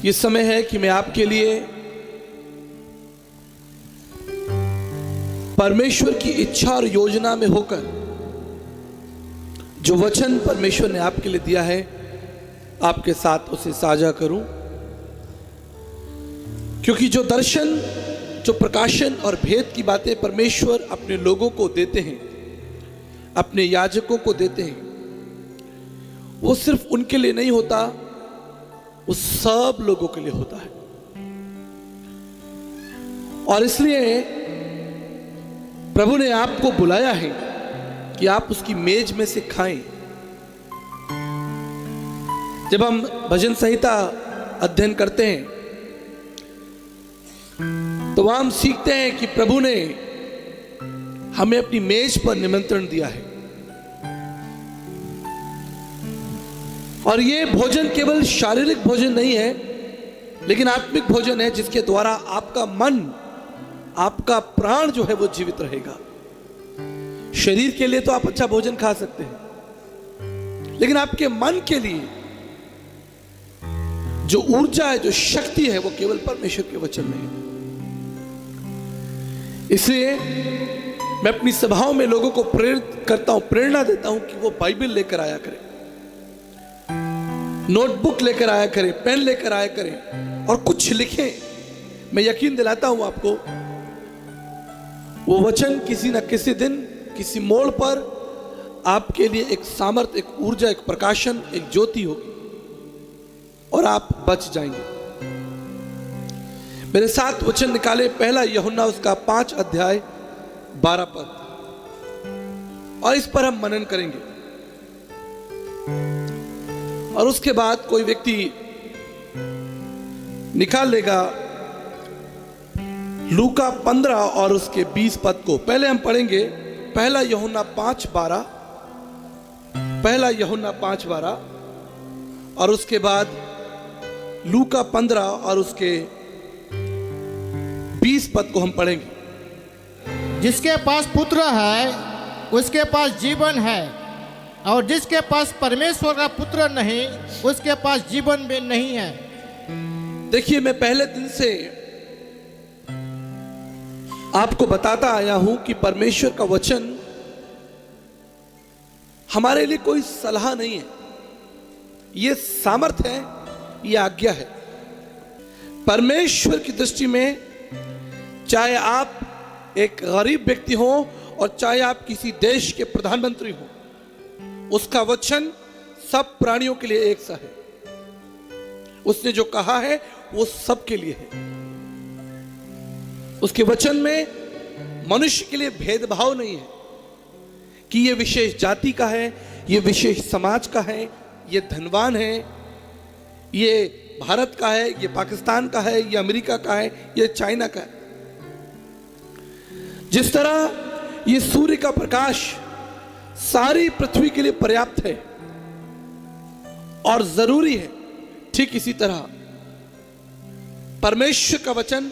ये समय है कि मैं आपके लिए परमेश्वर की इच्छा और योजना में होकर जो वचन परमेश्वर ने आपके लिए दिया है आपके साथ उसे साझा करूं, क्योंकि जो दर्शन, जो प्रकाशन और भेद की बातें परमेश्वर अपने लोगों को देते हैं, अपने याजकों को देते हैं, वो सिर्फ उनके लिए नहीं होता, वो सब लोगों के लिए होता है। और इसलिए प्रभु ने आपको बुलाया है कि आप उसकी मेज में से खाएं। जब हम भजन संहिता अध्ययन करते हैं तो वहां हम सीखते हैं कि प्रभु ने हमें अपनी मेज पर निमंत्रण दिया है। और ये भोजन केवल शारीरिक भोजन नहीं है, लेकिन आत्मिक भोजन है, जिसके द्वारा आपका मन, आपका प्राण जो है वो जीवित रहेगा। शरीर के लिए तो आप अच्छा भोजन खा सकते हैं, लेकिन आपके मन के लिए जो ऊर्जा है, जो शक्ति है, वो केवल परमेश्वर के वचन में है। इसलिए मैं अपनी सभाओं में लोगों को प्रेरित करता हूं, प्रेरणा देता हूं कि वो बाइबल लेकर आया करें, नोटबुक लेकर आया करें, पेन लेकर आया करें और कुछ लिखें। मैं यकीन दिलाता हूं आपको, वो वचन किसी न किसी दिन, किसी मोड़ पर आपके लिए एक सामर्थ, एक ऊर्जा, एक प्रकाशन, एक ज्योति होगी और आप बच जाएंगे। मेरे साथ वचन निकाले, पहला यूहन्ना उसका 5 अध्याय 12 पद, और इस पर हम मनन करेंगे। और उसके बाद कोई व्यक्ति निकाल लेगा लूका 15 और उसके 20 पद को। पहले हम पढ़ेंगे पहला यूहन्ना 5:12, पहला यूहन्ना 5:12, और उसके बाद लूका 15 और उसके 20 पद को हम पढ़ेंगे। जिसके पास पुत्र है उसके पास जीवन है, और जिसके पास परमेश्वर का पुत्र नहीं उसके पास जीवन भी नहीं है। देखिए, मैं पहले दिन से आपको बताता आया हूं कि परमेश्वर का वचन हमारे लिए कोई सलाह नहीं है, यह सामर्थ है, यह आज्ञा है। परमेश्वर की दृष्टि में चाहे आप एक गरीब व्यक्ति हो और चाहे आप किसी देश के प्रधानमंत्री हो, उसका वचन सब प्राणियों के लिए एक सा है। उसने जो कहा है वो सबके लिए है। उसके वचन में मनुष्य के लिए भेदभाव नहीं है कि ये विशेष जाति का है, ये विशेष समाज का है, ये धनवान है, ये भारत का है, ये पाकिस्तान का है, ये अमेरिका का है, ये चाइना का है। जिस तरह ये सूर्य का प्रकाश सारी पृथ्वी के लिए पर्याप्त है और जरूरी है, ठीक इसी तरह परमेश्वर का वचन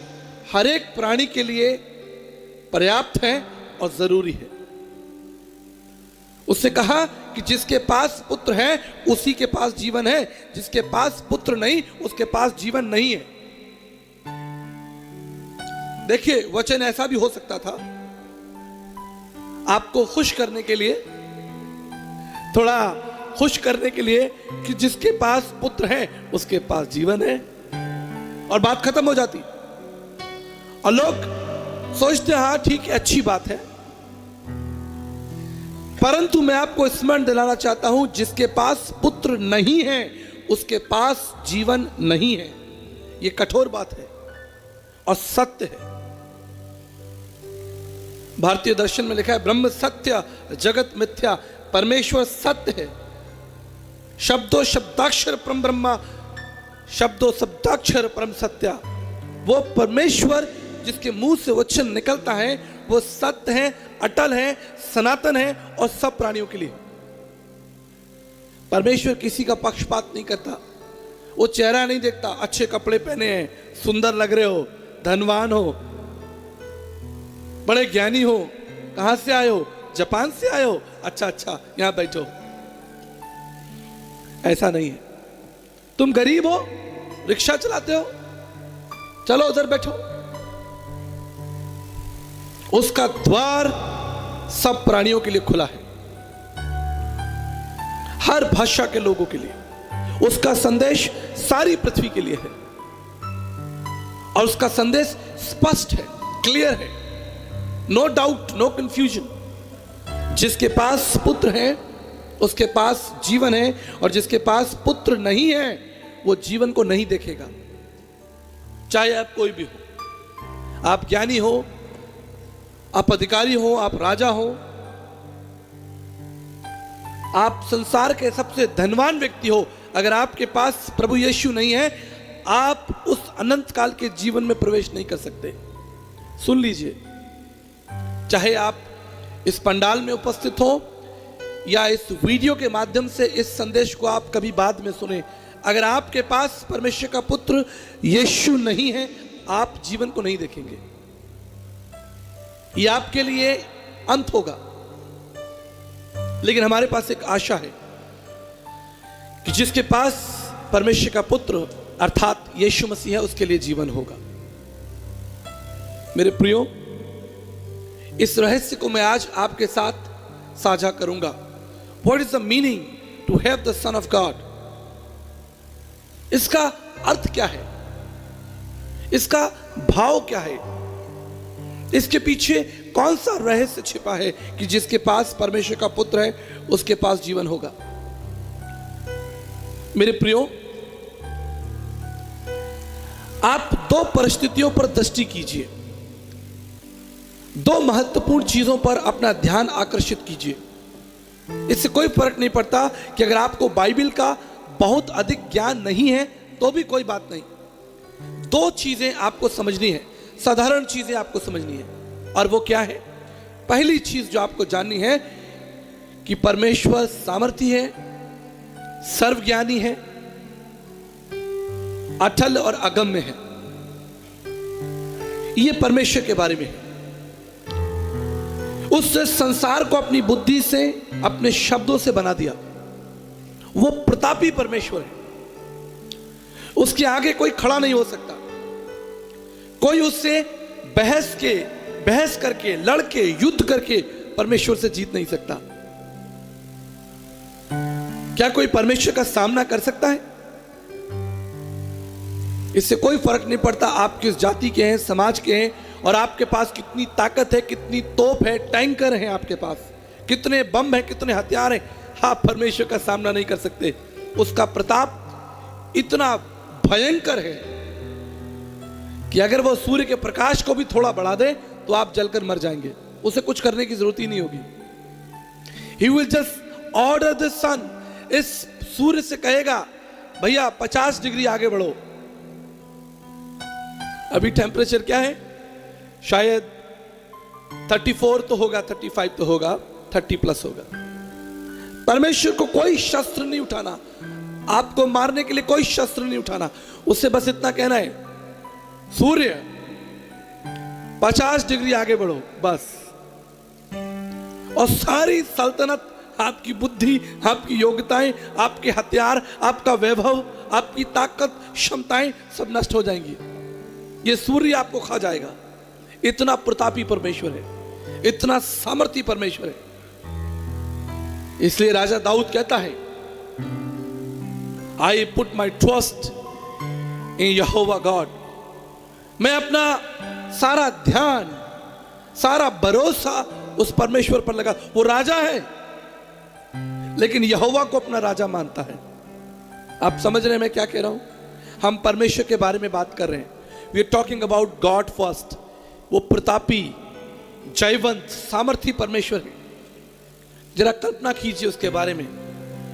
हर एक प्राणी के लिए पर्याप्त है और जरूरी है। उसने कहा कि जिसके पास पुत्र है उसी के पास जीवन है, जिसके पास पुत्र नहीं उसके पास जीवन नहीं है। देखिए, वचन ऐसा भी हो सकता था आपको खुश करने के लिए, थोड़ा खुश करने के लिए, कि जिसके पास पुत्र है उसके पास जीवन है, और बात खत्म हो जाती। और लोग सोचते हैं हाँ ठीक है, अच्छी बात है। परंतु मैं आपको स्मरण दिलाना चाहता हूं, जिसके पास पुत्र नहीं है उसके पास जीवन नहीं है। यह कठोर बात है और सत्य है। भारतीय दर्शन में लिखा है, ब्रह्म सत्य जगत मिथ्या, परमेश्वर सत्य है। शब्दों शब्दाक्षर परम ब्रह्मा, शब्दों शब्दाक्षर परम सत्या। वो परमेश्वर जिसके मुंह से वचन निकलता है वो सत्य है, अटल है, सनातन है और सब प्राणियों के लिए। परमेश्वर किसी का पक्षपात नहीं करता। वो चेहरा नहीं देखता, अच्छे कपड़े पहने हैं, सुंदर लग रहे हो, धनवान हो, बड़े ज्ञानी हो, कहां से आए हो, जापान से आए हो, अच्छा अच्छा यहां बैठो। ऐसा नहीं है। तुम गरीब हो, रिक्शा चलाते हो, चलो उधर बैठो। उसका द्वार सब प्राणियों के लिए खुला है, हर भाषा के लोगों के लिए। उसका संदेश सारी पृथ्वी के लिए है और उसका संदेश स्पष्ट है, क्लियर है, नो डाउट, नो कंफ्यूजन। जिसके पास पुत्र है उसके पास जीवन है, और जिसके पास पुत्र नहीं है वो जीवन को नहीं देखेगा। चाहे आप कोई भी हो, आप ज्ञानी हो, आप अधिकारी हो, आप राजा हो, आप संसार के सबसे धनवान व्यक्ति हो, अगर आपके पास प्रभु यीशु नहीं है, आप उस अनंत काल के जीवन में प्रवेश नहीं कर सकते। सुन लीजिए, चाहे आप इस पंडाल में उपस्थित हो या इस वीडियो के माध्यम से इस संदेश को आप कभी बाद में सुने, अगर आपके पास परमेश्वर का पुत्र यीशु नहीं है, आप जीवन को नहीं देखेंगे। यह आपके लिए अंत होगा। लेकिन हमारे पास एक आशा है कि जिसके पास परमेश्वर का पुत्र अर्थात यीशु मसीह है, उसके लिए जीवन होगा। मेरे प्रियो, इस रहस्य को मैं आज आपके साथ साझा करूंगा। What is the meaning to have the Son of God? इसका अर्थ क्या है, इसका भाव क्या है, इसके पीछे कौन सा रहस्य छिपा है कि जिसके पास परमेश्वर का पुत्र है उसके पास जीवन होगा। मेरे प्रियो, आप दो परिस्थितियों पर दृष्टि कीजिए, दो महत्वपूर्ण चीजों पर अपना ध्यान आकर्षित कीजिए। इससे कोई फर्क नहीं पड़ता कि अगर आपको बाइबल का बहुत अधिक ज्ञान नहीं है तो भी कोई बात नहीं। दो चीजें आपको समझनी है, साधारण चीजें आपको समझनी है, और वो क्या है? पहली चीज जो आपको जाननी है कि परमेश्वर सामर्थी है, सर्वज्ञानी है, अटल और अगम्य है। ये परमेश्वर के बारे में है। उसने संसार को अपनी बुद्धि से, अपने शब्दों से बना दिया। वो प्रतापी परमेश्वर है, उसके आगे कोई खड़ा नहीं हो सकता। कोई उससे बहस करके, लड़के, युद्ध करके परमेश्वर से जीत नहीं सकता। क्या कोई परमेश्वर का सामना कर सकता है? इससे कोई फर्क नहीं पड़ता आप किस जाति के हैं, समाज के हैं, और आपके पास कितनी ताकत है, कितनी तोप है, टैंकर हैं आपके पास, कितने बम हैं, कितने हथियार हैं, आप परमेश्वर का सामना नहीं कर सकते। उसका प्रताप इतना भयंकर है कि अगर वो सूर्य के प्रकाश को भी थोड़ा बढ़ा दे तो आप जलकर मर जाएंगे। उसे कुछ करने की जरूरत ही नहीं होगी। He will just order the sun। इस सूर्य से कहेगा, भैया 50 डिग्री आगे बढ़ो। अभी टेम्परेचर क्या है? शायद 34 तो होगा, 35 तो होगा, 30 प्लस होगा। परमेश्वर को कोई शस्त्र नहीं उठाना, आपको मारने के लिए कोई शस्त्र नहीं उठाना। उससे बस इतना कहना है, सूर्य 50 डिग्री आगे बढ़ो, बस। और सारी सल्तनत, आपकी बुद्धि, आपकी योग्यताएं, आपके हथियार, आपका वैभव, आपकी ताकत, क्षमताएं सब नष्ट हो जाएंगी। ये सूर्य आपको खा जाएगा। इतना प्रतापी परमेश्वर है, इतना सामर्थी परमेश्वर है। इसलिए राजा दाऊद कहता है, I put my trust in Jehovah God. मैं अपना सारा ध्यान, सारा भरोसा उस परमेश्वर पर लगा। वो राजा है लेकिन यहोवा को अपना राजा मानता है। आप समझ रहे हैं मैं क्या कह रहा हूं? हम परमेश्वर के बारे में बात कर रहे हैं। We are talking about god first. वो प्रतापी, जयवंत, सामर्थी परमेश्वर है। जरा कल्पना कीजिए उसके बारे में।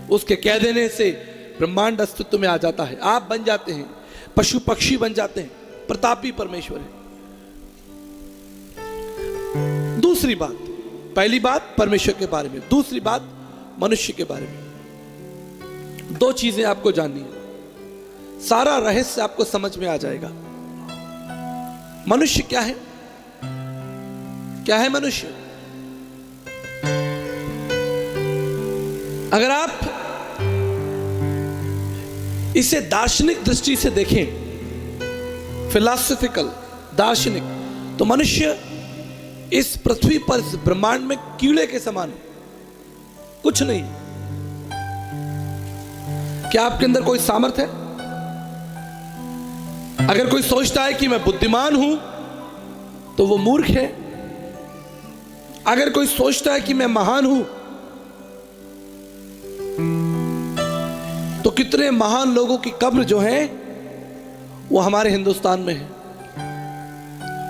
उसके कह देने से ब्रह्मांड अस्तित्व में आ जाता है, आप बन जाते हैं, पशु पक्षी बन जाते हैं। प्रतापी परमेश्वर है। दूसरी बात, पहली बात परमेश्वर के बारे में, दूसरी बात मनुष्य के बारे में। दो चीजें आपको जाननी है, सारा रहस्य आपको समझ में आ जाएगा। मनुष्य क्या है? क्या है मनुष्य? अगर आप इसे दार्शनिक दृष्टि से देखें, फिलॉसफिकल, दार्शनिक, तो मनुष्य इस पृथ्वी पर, इस ब्रह्मांड में कीड़े के समान है, कुछ नहीं। क्या आपके अंदर कोई सामर्थ्य है? अगर कोई सोचता है कि मैं बुद्धिमान हूं तो वो मूर्ख है। अगर कोई सोचता है कि मैं महान हूं, तो कितने महान लोगों की कब्र जो है वो हमारे हिंदुस्तान में है।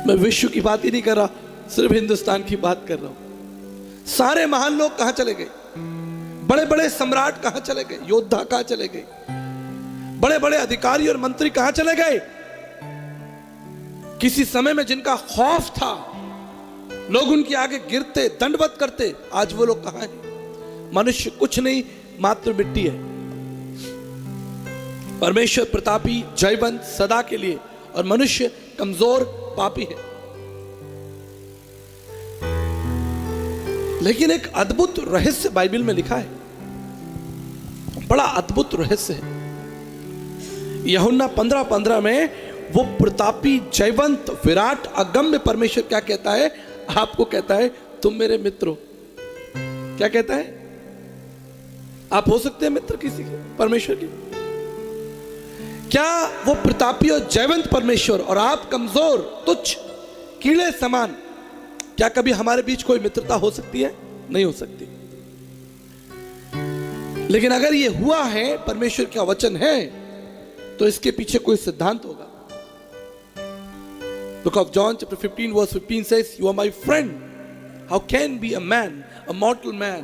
मैं विश्व की बात ही नहीं कर रहा, सिर्फ हिंदुस्तान की बात कर रहा हूं। सारे महान लोग कहां चले गए? बड़े बड़े सम्राट कहां चले गए? योद्धा कहां चले गए? बड़े बड़े अधिकारी और मंत्री कहां चले गए? किसी समय में जिनका खौफ था, लोग उनके आगे गिरते, दंडवत करते, आज वो लोग कहां हैं? मनुष्य कुछ नहीं, मात्र मिट्टी है। परमेश्वर प्रतापी, जयवंत, सदा के लिए, और मनुष्य कमजोर, पापी है। लेकिन एक अद्भुत रहस्य बाइबल में लिखा है, बड़ा अद्भुत रहस्य है। यूहन्ना 15:15 में वो प्रतापी, जयवंत, विराट, अगम्य परमेश्वर क्या कहता है? आपको कहता है तुम मेरे मित्र हो। क्या कहता है? आप हो सकते हैं मित्र किसी के, परमेश्वर के। क्या वो प्रतापी और जयवंत परमेश्वर और आप कमजोर, तुच्छ, कीड़े समान, क्या कभी हमारे बीच कोई मित्रता हो सकती है? नहीं हो सकती। लेकिन अगर ये हुआ है, परमेश्वर का वचन है, तो इसके पीछे कोई सिद्धांत होगा। Book of John chapter 15 verse 15 says, "You are my friend. How can be a man, a mortal man,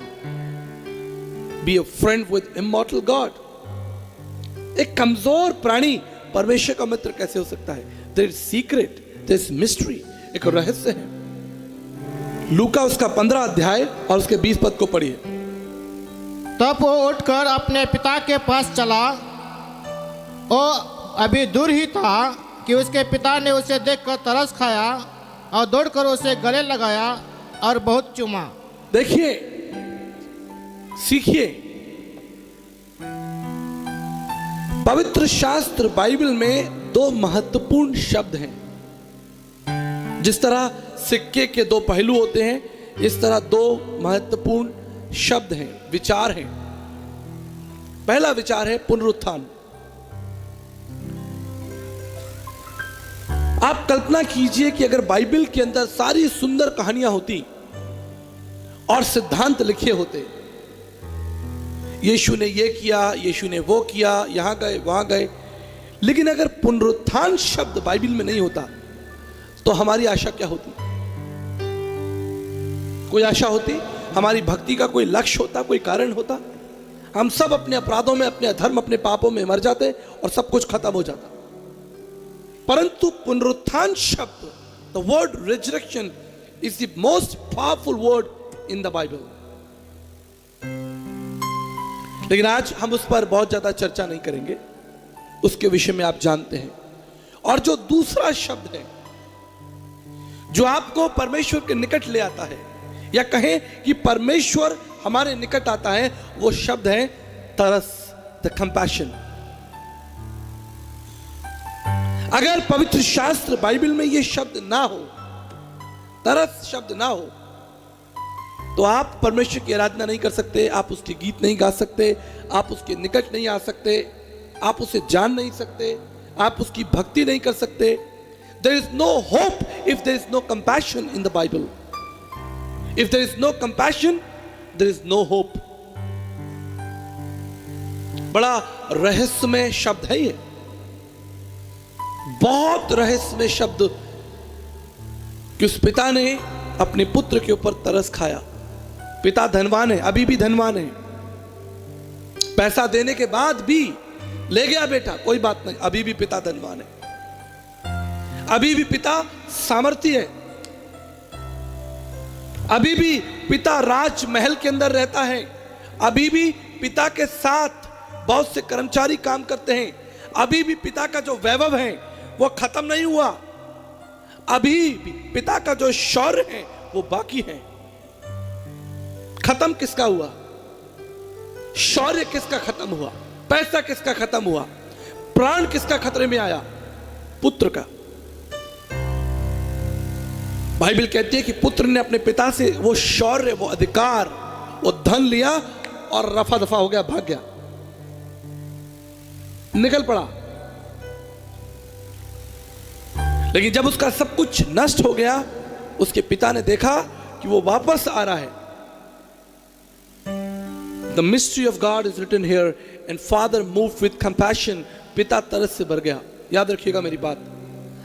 be a friend with immortal God?" एक कमजोर प्राणी परमेश्वर का मित्र कैसे हो सकता है? There is secret, there is mystery, एक रहस्य है। लूका उसका 15 अध्याय और उसके 20 पद को पढ़िए। तब वो उठकर अपने पिता के पास चला। वो अभी दूर ही था कि उसके पिता ने उसे देखकर तरस खाया और दौड़कर उसे गले लगाया और बहुत चूमा। देखिए, सीखिए, पवित्र शास्त्र बाइबल में दो महत्वपूर्ण शब्द हैं। जिस तरह सिक्के के दो पहलू होते हैं, इस तरह दो महत्वपूर्ण शब्द हैं, विचार हैं। पहला विचार है पुनरुत्थान। आप कल्पना कीजिए कि अगर बाइबल के अंदर सारी सुंदर कहानियां होती और सिद्धांत लिखे होते, यीशु ने ये किया, यीशु ने वो किया, यहां गए, वहां गए, लेकिन अगर पुनरुत्थान शब्द बाइबल में नहीं होता तो हमारी आशा क्या होती? कोई आशा होती? हमारी भक्ति का कोई लक्ष्य होता, कोई कारण होता? हम सब अपने अपराधों में, अपने अधर्म, अपने पापों में मर जाते और सब कुछ खत्म हो जाता। परंतु पुनरुत्थान शब्द, the word resurrection, is the most powerful word in the Bible. लेकिन आज हम उस पर बहुत ज्यादा चर्चा नहीं करेंगे, उसके विषय में आप जानते हैं। और जो दूसरा शब्द है जो आपको परमेश्वर के निकट ले आता है, या कहें कि परमेश्वर हमारे निकट आता है, वो शब्द है तरस, द कंपैशन। अगर पवित्र शास्त्र बाइबल में ये शब्द ना हो, तरस शब्द ना हो, तो आप परमेश्वर की आराधना नहीं कर सकते, आप उसके गीत नहीं गा सकते, आप उसके निकट नहीं आ सकते, आप उसे जान नहीं सकते, आप उसकी भक्ति नहीं कर सकते। There is no hope if there is no compassion in the Bible. If there is no compassion, there is no hope. बड़ा रहस्यमय शब्द है ये, बहुत रहस्यमय शब्द कि उस पिता ने अपने पुत्र के ऊपर तरस खाया। पिता धनवान है, अभी भी धनवान है, पैसा देने के बाद भी ले गया बेटा, कोई बात नहीं, अभी भी पिता धनवान है, अभी भी पिता सामर्थी है, अभी भी पिता राजमहल के अंदर रहता है, अभी भी पिता के साथ बहुत से कर्मचारी काम करते हैं, अभी भी पिता का जो वैभव है वो खत्म नहीं हुआ, अभी भी पिता का जो शौर्य है वो बाकी है। खत्म किसका हुआ? शौर्य किसका खत्म हुआ? पैसा किसका खत्म हुआ? प्राण किसका खतरे में आया? पुत्र का। बाइबल कहती है कि पुत्र ने अपने पिता से वो शौर्य, वो अधिकार, वो धन लिया और रफा दफा हो गया, भाग गया, निकल पड़ा। लेकिन जब उसका सब कुछ नष्ट हो गया, उसके पिता ने देखा कि वो वापस आ रहा है। The mystery of God is written here, and father moved with compassion. पिता तरस से भर गया। याद रखिएगा मेरी बात,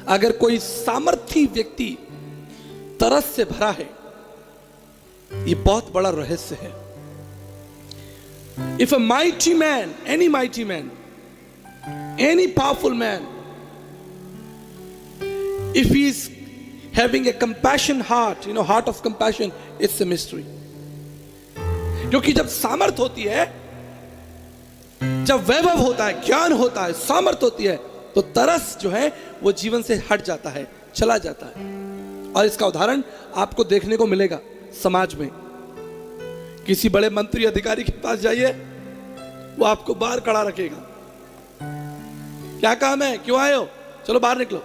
अगर कोई सामर्थी व्यक्ति तरस से भरा है, ये बहुत बड़ा रहस्य है। If a mighty man, any mighty man, any powerful man, if he is having a compassion heart, heart of compassion, it's a mystery. क्योंकि जब सामर्थ होती है, जब वैभव होता है, ज्ञान होता है, सामर्थ होती है, तो तरस जो है वो जीवन से हट जाता है, चला जाता है। और इसका उदाहरण आपको देखने को मिलेगा समाज में। किसी बड़े मंत्री अधिकारी के पास जाइए, वो आपको बाहर खड़ा रखेगा। क्या काम है, क्यों आए हो, चलो बाहर निकलो।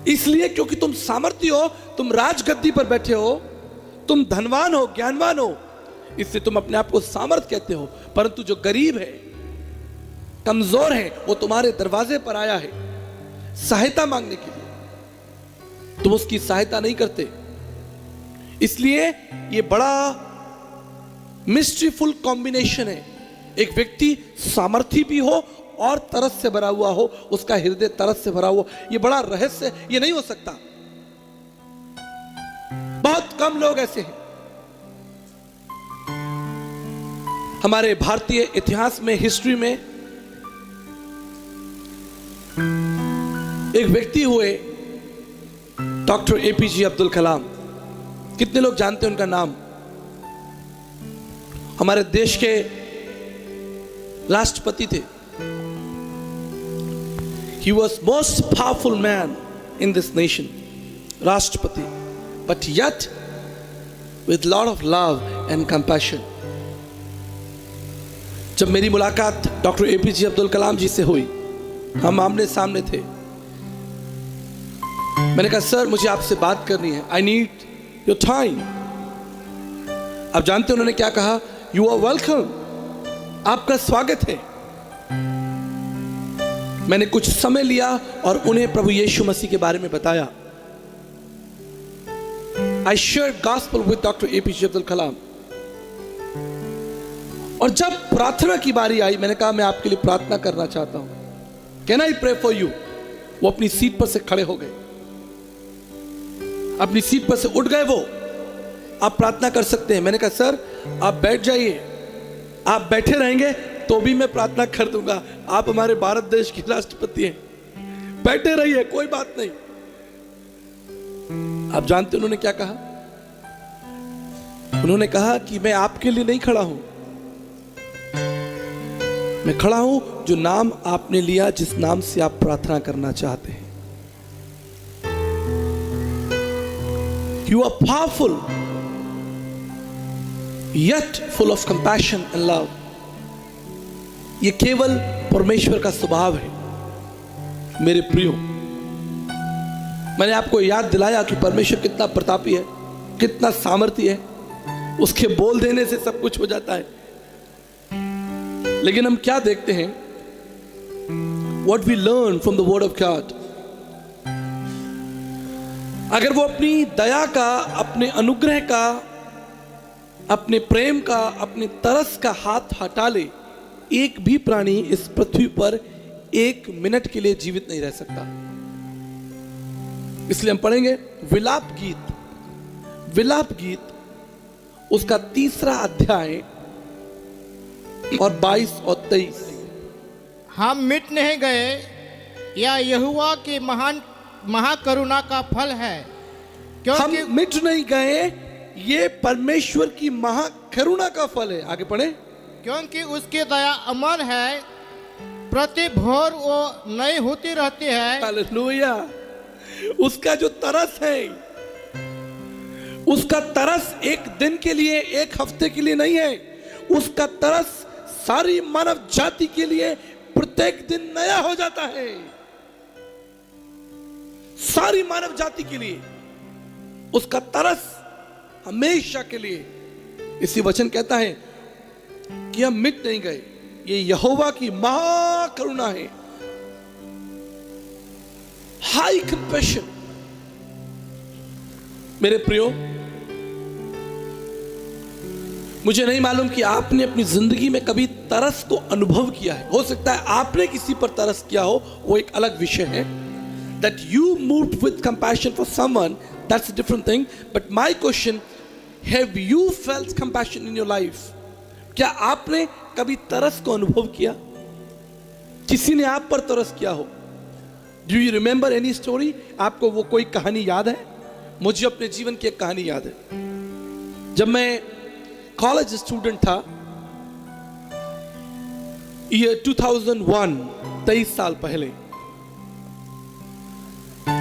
इसलिए क्योंकि तुम सामर्थी हो, तुम राजगद्दी पर बैठे हो, तुम धनवान हो, ज्ञानवान हो, इससे तुम अपने आप को सामर्थ कहते हो। परंतु जो गरीब है, कमजोर है, वो तुम्हारे दरवाजे पर आया है सहायता मांगने के लिए, तुम उसकी सहायता नहीं करते। इसलिए ये बड़ा मिस्ट्रीफुल कॉम्बिनेशन है। एक व्यक्ति सामर्थी भी हो और तरस से भरा हुआ हो, उसका हृदय तरस से भरा हुआ, ये बड़ा रहस्य, ये नहीं हो सकता। बहुत कम लोग ऐसे हैं। हमारे भारतीय इतिहास में, हिस्ट्री में एक व्यक्ति हुए, डॉक्टर एपीजे अब्दुल कलाम। कितने लोग जानते हैं उनका नाम? हमारे देश के राष्ट्रपति थे। He was most powerful man in this nation, राष्ट्रपति, but yet with lot of love and compassion. जब मेरी मुलाकात डॉक्टर एपीजे अब्दुल कलाम जी से हुई, हम आमने सामने थे। मैंने कहा, सर मुझे आपसे बात करनी है, आई नीड योर टाइम। आप जानते हैं उन्होंने क्या कहा? यू आर वेलकम, आपका स्वागत है। मैंने कुछ समय लिया और उन्हें प्रभु यीशु मसीह के बारे में बताया। I shared gospel with doctor APJ Abdul Kalam. और जब प्रार्थना की बारी आई, मैंने कहा मैं आपके लिए प्रार्थना करना चाहता हूं, can I pray for you? वो अपनी सीट पर से खड़े हो गए, अपनी सीट पर से उठ गए। वो, आप प्रार्थना कर सकते हैं। मैंने कहा, सर आप बैठ जाइए, आप बैठे रहेंगे तो भी मैं प्रार्थना कर दूंगा, आप हमारे भारत देश के राष्ट्रपति हैं, बैठे रहिए, कोई बात नहीं। आप जानते उन्होंने क्या कहा? उन्होंने कहा कि मैं आपके लिए नहीं खड़ा हूं, मैं खड़ा हूं जो नाम आपने लिया, जिस नाम से आप प्रार्थना करना चाहते हैं। You are powerful, yet full of compassion and love. ये केवल परमेश्वर का स्वभाव है मेरे प्रियो। मैंने आपको याद दिलाया कि परमेश्वर कितना प्रतापी है, कितना सामर्थी है। उसके बोल देने से सब कुछ हो जाता है। लेकिन हम क्या देखते हैं? What we learn from the word of God. अगर वो अपनी दया का, अपने अनुग्रह का, अपने प्रेम का, अपने तरस का हाथ हटा ले, एक भी प्राणी इस पृथ्वी पर एक मिनट के लिए जीवित नहीं रह सकता। इसलिए हम पढ़ेंगे विलाप गीत, विलाप गीत उसका 3 अध्याय और 22 और 23। हम मिट नहीं गए, यह यहोवा की महान महाकरुणा का फल है, क्योंकि हम मिट नहीं गए, ये परमेश्वर की महाकरुणा का फल है। आगे पढ़े। क्योंकि उसकी दया अमर है, प्रति भोर वो नई होती रहती है। हालेलुया। उसका जो तरस है, उसका तरस एक दिन के लिए, एक हफ्ते के लिए नहीं है। उसका तरस सारी मानव जाति के लिए, प्रत्येक दिन नया हो जाता है सारी मानव जाति के लिए। उसका तरस हमेशा के लिए। इसी वचन कहता है कि हम मिट नहीं गए, ये यहोवा की महाकरुणा है। High compassion. मेरे प्रियो, मुझे नहीं मालूम कि आपने अपनी जिंदगी में कभी तरस को अनुभव किया है। हो सकता है आपने किसी पर तरस किया हो, वो एक अलग विषय है। That you moved with compassion for someone, that's a different thing. But my question, have you felt compassion in your life? क्या आपने कभी तरस को अनुभव किया? किसी ने आप पर तरस किया हो? Do you remember any story? आपको वो कोई कहानी याद है? मुझे अपने जीवन की एक कहानी याद है। जब मैं कॉलेज स्टूडेंट था, ईयर 2001, 23 साल पहले,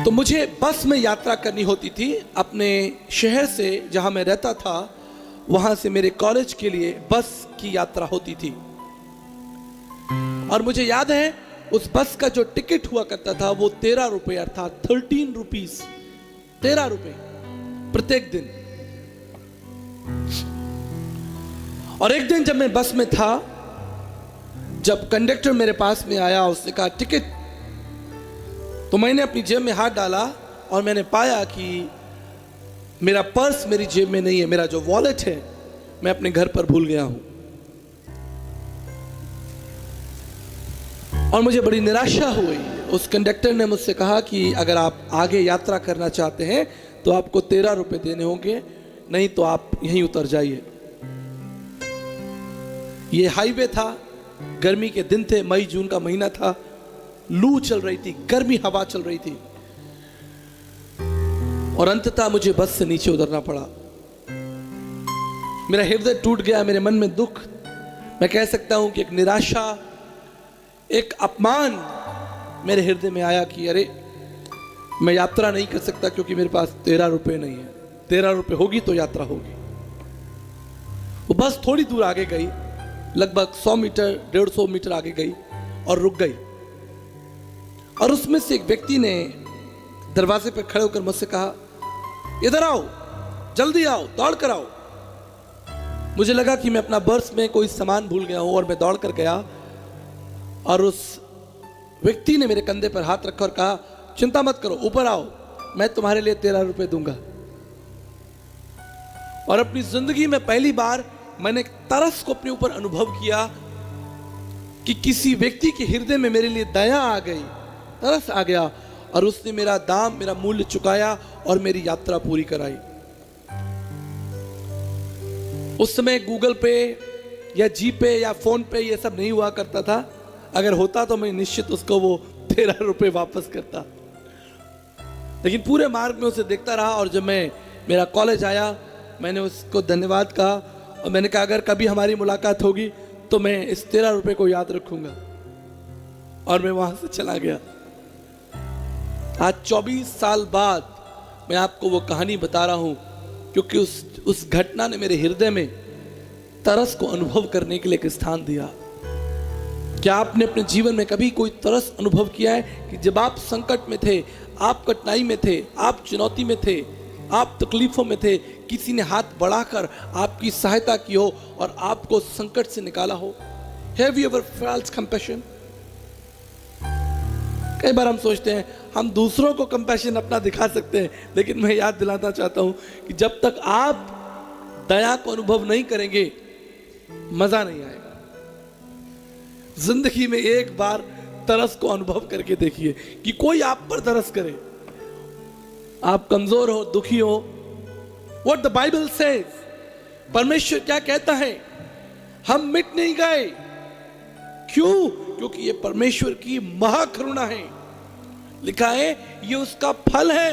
तो मुझे बस में यात्रा करनी होती थी। अपने शहर से जहां मैं रहता था वहां से मेरे कॉलेज के लिए बस की यात्रा होती थी। और मुझे याद है उस बस का जो टिकट हुआ करता था वो 13 रुपए, अर्थात 13 रुपीज, 13 रुपए प्रत्येक दिन। और एक दिन जब मैं बस में था, जब कंडक्टर मेरे पास में आया, उसने कहा टिकट, तो मैंने अपनी जेब में हाथ डाला और मैंने पाया कि मेरा पर्स मेरी जेब में नहीं है। मेरा जो वॉलेट है मैं अपने घर पर भूल गया हूं। और मुझे बड़ी निराशा हुई। उस कंडक्टर ने मुझसे कहा कि अगर आप आगे यात्रा करना चाहते हैं तो आपको 13 रुपए देने होंगे, नहीं तो आप यहीं उतर जाइए। ये हाईवे था, गर्मी के दिन थे, मई जून का महीना था, लू चल रही थी, गर्मी हवा चल रही थी। और अंततः मुझे बस से नीचे उतरना पड़ा। मेरा हृदय टूट गया, मेरे मन में दुख, मैं कह सकता हूं कि एक निराशा, एक अपमान मेरे हृदय में आया कि अरे मैं यात्रा नहीं कर सकता क्योंकि मेरे पास 13 रुपए नहीं है। 13 रुपए होगी तो यात्रा होगी। वो बस थोड़ी दूर आगे गई, लगभग 100 मीटर 150 मीटर आगे गई और रुक गई। और उसमें से एक व्यक्ति ने दरवाजे पर खड़े होकर मुझसे कहा, इधर आओ, जल्दी आओ, दौड़ कर आओ। मुझे लगा कि मैं अपना पर्स में कोई सामान भूल गया हूं और मैं दौड़ कर गया। और उस व्यक्ति ने मेरे कंधे पर हाथ रखा और कहा, चिंता मत करो, ऊपर आओ, मैं तुम्हारे लिए 13 रुपए दूंगा। और अपनी जिंदगी में पहली बार मैंने तरस को अपने ऊपर अनुभव किया कि किसी व्यक्ति के हृदय में मेरे लिए दया आ गई, तरस आ गया और उसने मेरा दाम, मेरा मूल्य चुकाया और मेरी यात्रा पूरी कराई। उस समय गूगल पे या जी पे या फोन पे ये सब नहीं हुआ करता था। अगर होता तो मैं निश्चित उसको वो 13 रुपए वापस करता। लेकिन पूरे मार्ग में उसे देखता रहा और जब मैं मेरा कॉलेज आया मैंने उसको धन्यवाद कहा और मैंने कहा अगर कभी हमारी मुलाकात होगी तो मैं इस 13 रुपए को याद रखूंगा। और मैं वहां से चला गया। आज 24 साल बाद मैं आपको वो कहानी बता रहा हूं क्योंकि उस घटना ने मेरे हृदय में तरस को अनुभव करने के लिए एक स्थान दिया। क्या आपने अपने जीवन में कभी कोई तरस अनुभव किया है कि जब आप संकट में थे, आप कठिनाई में थे, आप चुनौती में थे, आप तकलीफों में थे, किसी ने हाथ बढ़ाकर आपकी सहायता की हो और आपको संकट से निकाला हो? Have you ever felt compassion? कई बार हम सोचते हैं हम दूसरों को कंपैशन अपना दिखा सकते हैं, लेकिन मैं याद दिलाना चाहता हूं कि जब तक आप दया को अनुभव नहीं करेंगे मजा नहीं आएगा। जिंदगी में एक बार तरस को अनुभव करके देखिए कि कोई आप पर तरस करे। आप कमजोर हो, दुखी हो, व्हाट द बाइबल सेज, परमेश्वर क्या कहता है, हम मिट नहीं गए। क्यों? क्योंकि ये परमेश्वर की महाकरुणा है। लिखा है ये उसका फल है,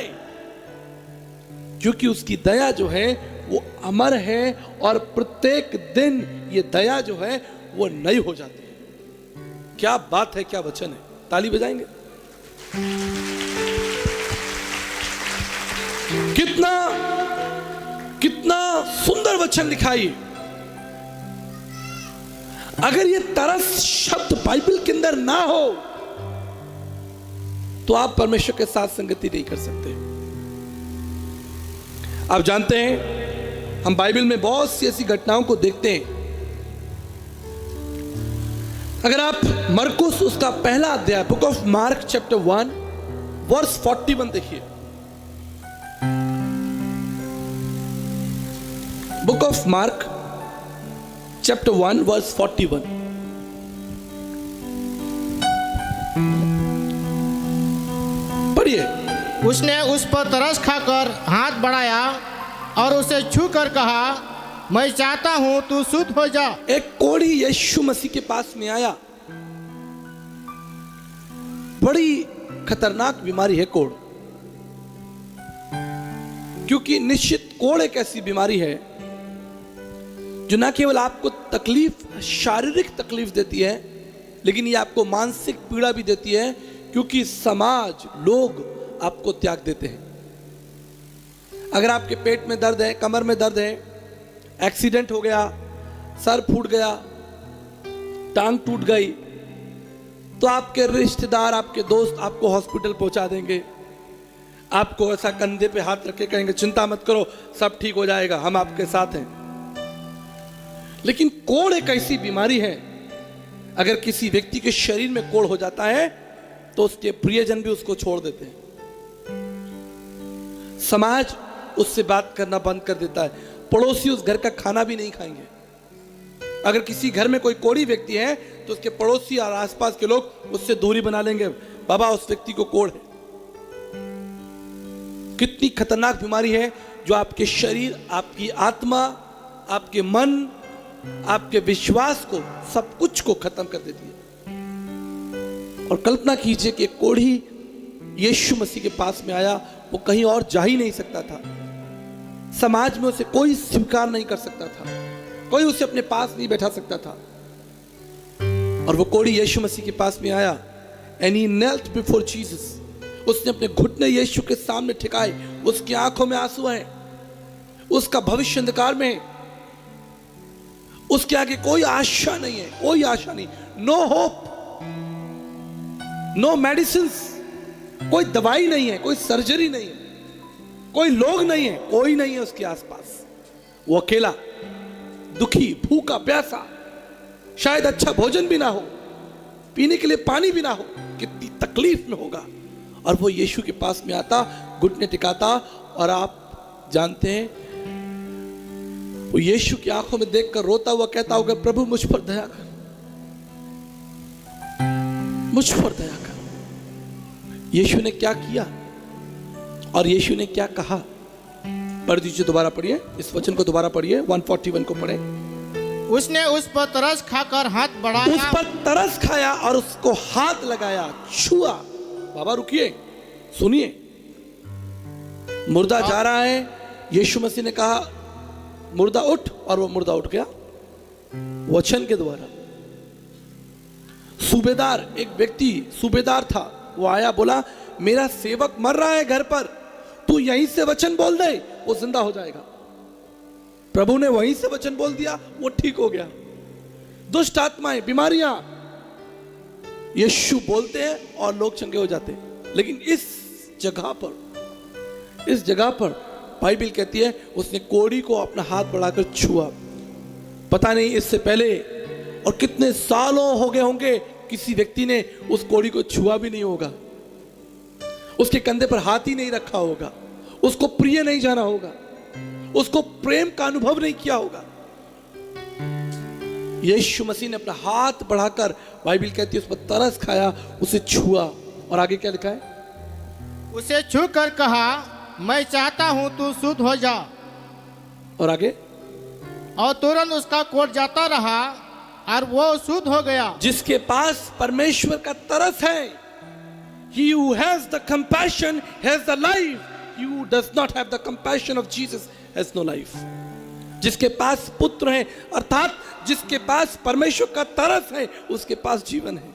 क्योंकि उसकी दया जो है वो अमर है और प्रत्येक दिन ये दया जो है वो नई हो जाती है। क्या बात है, क्या वचन है, ताली बजाएंगे। कितना कितना सुंदर वचन लिखा है। अगर ये तरस शब्द बाइबल के अंदर ना हो तो आप परमेश्वर के साथ संगति नहीं कर सकते। आप जानते हैं, हम बाइबल में बहुत सी ऐसी घटनाओं को देखते हैं। अगर आप मरकुस उसका पहला अध्याय, book of Mark chapter 1 verse 41 देखिए। Book of Mark chapter 1 verse 41। पढ़िए। उसने उस पर तरस खाकर हाथ बढ़ाया और उसे छू कर कहा, मैं चाहता हूं तू शुद्ध हो जा। एक कोढ़ी यीशु मसीह के पास में आया। बड़ी खतरनाक बीमारी है कोढ़, क्योंकि निश्चित कोढ़ एक ऐसी बीमारी है जो न केवल आपको तकलीफ, शारीरिक तकलीफ देती है, लेकिन ये आपको मानसिक पीड़ा भी देती है, क्योंकि समाज, लोग आपको त्याग देते हैं। अगर आपके पेट में दर्द है, कमर में दर्द है, एक्सीडेंट हो गया, सर फूट गया, टांग टूट गई, तो आपके रिश्तेदार, आपके दोस्त आपको हॉस्पिटल पहुंचा देंगे। आपको ऐसा कंधे पे हाथ रख के कहेंगे, चिंता मत करो, सब ठीक हो जाएगा, हम आपके साथ हैं। लेकिन कोढ़ एक ऐसी बीमारी है, अगर किसी व्यक्ति के शरीर में कोढ़ हो जाता है तो उसके प्रियजन भी उसको छोड़ देते हैं। समाज उससे बात करना बंद कर देता है, पड़ोसी उस घर का खाना भी नहीं खाएंगे। अगर किसी घर में कोई कोढ़ी व्यक्ति है तो उसके पड़ोसी और आसपास के लोग उससे दूरी बना लेंगे, बाबा उस व्यक्ति को कोढ़ है। कितनी खतरनाक बीमारी है जो आपके शरीर, आपकी आत्मा, आपके मन, आपके विश्वास को, सब कुछ को खत्म कर देती है। और कल्पना कीजिए कि कोढ़ी यीशु मसीह के पास में आया, वो कहीं और जा ही नहीं सकता था। समाज में उसे कोई स्वीकार नहीं कर सकता था, कोई उसे अपने पास नहीं बैठा सकता था। और वो कोढ़ी यीशु मसीह के पास में आया, and he knelt before Jesus। उसने अपने घुटने यीशु के सामने ठिकाए। उसकी आंखों में आंसू हैं, उसका भविष्य अंधकार में है, उसके आगे कोई आशा नहीं है, कोई आशा नहीं, नो होप, नो मेडिसिन, कोई दवाई नहीं है, कोई सर्जरी नहीं है, कोई लोग नहीं है, कोई नहीं है उसके आसपास। वो अकेला, दुखी, भूखा, प्यासा, शायद अच्छा भोजन भी ना हो, पीने के लिए पानी भी ना हो, कितनी तकलीफ में होगा। और वो यीशु के पास में आता, घुटने टिकाता, और आप जानते हैं वो यीशु की आंखों में देखकर रोता हुआ कहता होगा, प्रभु मुझ पर दया कर, मुझ पर दया कर। यीशु ने क्या किया और यीशु ने क्या कहा? पढ़ दीजिए, दोबारा पढ़िए, इस वचन को दोबारा पढ़िए, 141 को पढ़े। उसने उस पर तरस खाकर हाथ बढ़ाया, उस पर तरस खाया और उसको हाथ लगाया, छुआ। बाबा रुकिए, सुनिए। मुर्दा जा रहा है, यीशु मसीह ने कहा मुर्दा उठ, और वो मुर्दा उठ गया वचन के द्वारा। सूबेदार, एक व्यक्ति सूबेदार था, वो आया, बोला मेरा सेवक मर रहा है घर पर, तू यहीं से वचन बोल दे, वो जिंदा हो जाएगा। प्रभु ने वहीं से वचन बोल दिया, वो ठीक हो गया। दुष्ट आत्माएं, बीमारियां, यीशु बोलते हैं और लोग चंगे हो जाते हैं। लेकिन इस जगह पर बाइबल कहती है उसने कोढ़ी को अपना हाथ बढ़ाकर छुआ। पता नहीं इससे पहले और कितने सालों हो गए होंगे किसी व्यक्ति ने उस कोढ़ी को छुआ भी नहीं होगा, उसके कंधे पर हाथ ही नहीं रखा होगा, उसको प्रिय नहीं जाना होगा, उसको प्रेम का अनुभव नहीं किया होगा। यीशु मसीह ने अपना हाथ बढ़ाकर, बाइबल कहती है, उस पर तरस खाया, उसे छुआ, और आगे क्या लिखा है? उसे छू कर कहा, मैं चाहता हूं तू शुद्ध हो जा। और आगे? और तुरंत उसका कोढ़ जाता रहा और वो शुद्ध हो गया। जिसके पास परमेश्वर का तरस है, he who has the compassion has the life, he who does not have the compassion of Jesus has no life। जिसके पास पुत्र है, अर्थात जिसके पास परमेश्वर का तरस है, उसके पास जीवन है।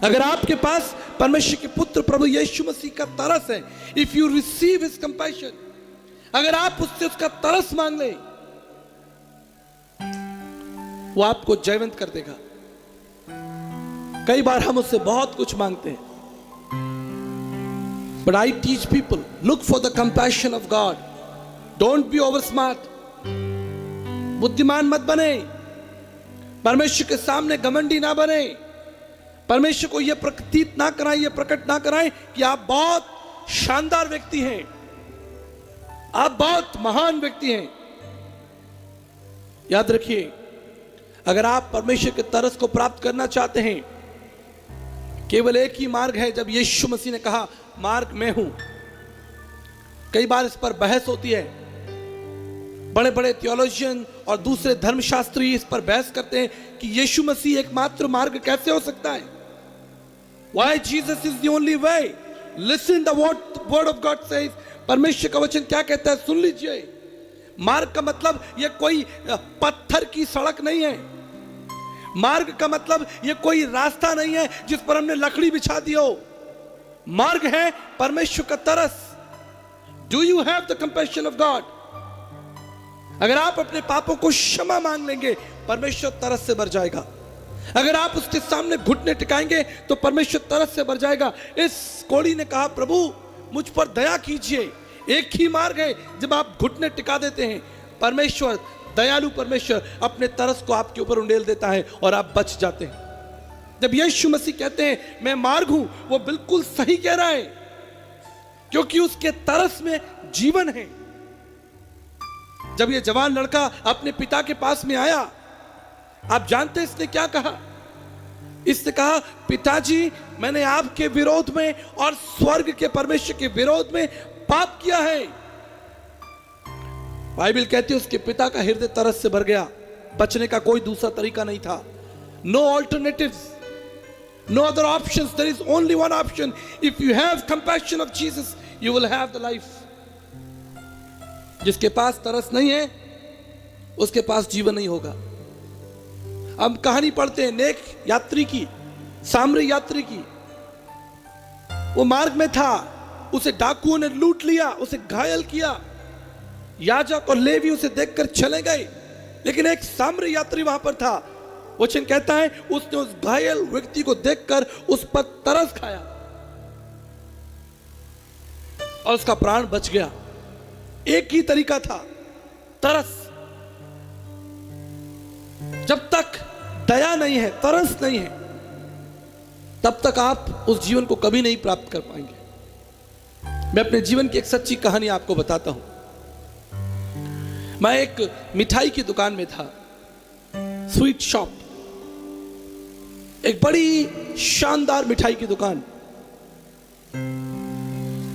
अगर आपके पास परमेश्वर के पुत्र प्रभु यीशु मसीह का तरस है, if you receive his compassion, अगर आप उससे उसका तरस मांग ले, वो आपको जयवंत कर देगा। कई बार हम उससे बहुत कुछ मांगते हैं, but I teach people, look for the compassion of God, don't be over smart. बुद्धिमान मत बने, परमेश्वर के सामने घमंडी ना बने, परमेश्वर को यह प्रतीत ना कराएं, यह प्रकट ना कराएं कि आप बहुत शानदार व्यक्ति हैं, आप बहुत महान व्यक्ति हैं। याद रखिए, अगर आप परमेश्वर के तरस को प्राप्त करना चाहते हैं, केवल एक ही मार्ग है। जब यीशु मसीह ने कहा मार्ग मैं हूं, कई बार इस पर बहस होती है, बड़े बड़े थियोलॉजियन और दूसरे धर्मशास्त्री इस पर बहस करते हैं कि यीशु मसीह एकमात्र मार्ग कैसे हो सकता है। Why Jesus is the only way? Listen to what the word of God says. परमेश्वर का वचन क्या कहता है, सुन लीजिए। मार्ग का मतलब यह कोई पत्थर की सड़क नहीं है। मार्ग का मतलब यह कोई रास्ता नहीं है जिस पर हमने लकड़ी बिछा दी हो। मार्ग है परमेश्वर का तरस। Do you have the compassion of God? अगर आप अपने पापों को क्षमा मांग लेंगे, परमेश्वर तरस से भर जाएगा। अगर आप उसके सामने घुटने टिकाएंगे तो परमेश्वर तरस से भर जाएगा। इस कोढ़ी ने कहा, प्रभु मुझ पर दया कीजिए। एक ही मार्ग है, जब आप घुटने टिका देते हैं, परमेश्वर, दयालु परमेश्वर अपने तरस को आपके ऊपर उंडेल देता है और आप बच जाते हैं। जब यीशु मसीह कहते हैं मैं मार्ग हूं, वो बिल्कुल सही कह रहा है, क्योंकि उसके तरस में जीवन है। जब ये जवान लड़का अपने पिता के पास में आया, आप जानते इसने क्या कहा? इसने कहा, पिताजी मैंने आपके विरोध में और स्वर्ग के परमेश्वर के विरोध में पाप किया है। बाइबल कहती है उसके पिता का हृदय तरस से भर गया। बचने का कोई दूसरा तरीका नहीं था। No alternatives, no other options, there is only one option. If you have compassion of Jesus, you will have the life. जिसके पास तरस नहीं है, उसके पास जीवन नहीं होगा। हम कहानी पढ़ते हैं नेक यात्री की, सामरी यात्री की। वो मार्ग में था, उसे डाकुओं ने लूट लिया, उसे घायल किया। याजक और लेवी उसे देखकर चले गए, लेकिन एक सामरी यात्री वहां पर था। वचन कहता है उसने उस घायल व्यक्ति को देखकर उस पर तरस खाया और उसका प्राण बच गया। एक ही तरीका था, तरस। जब तक दया नहीं है, तरस नहीं है, तब तक आप उस जीवन को कभी नहीं प्राप्त कर पाएंगे। मैं अपने जीवन की एक सच्ची कहानी आपको बताता हूं। मैं एक मिठाई की दुकान में था, स्वीट शॉप, एक बड़ी शानदार मिठाई की दुकान,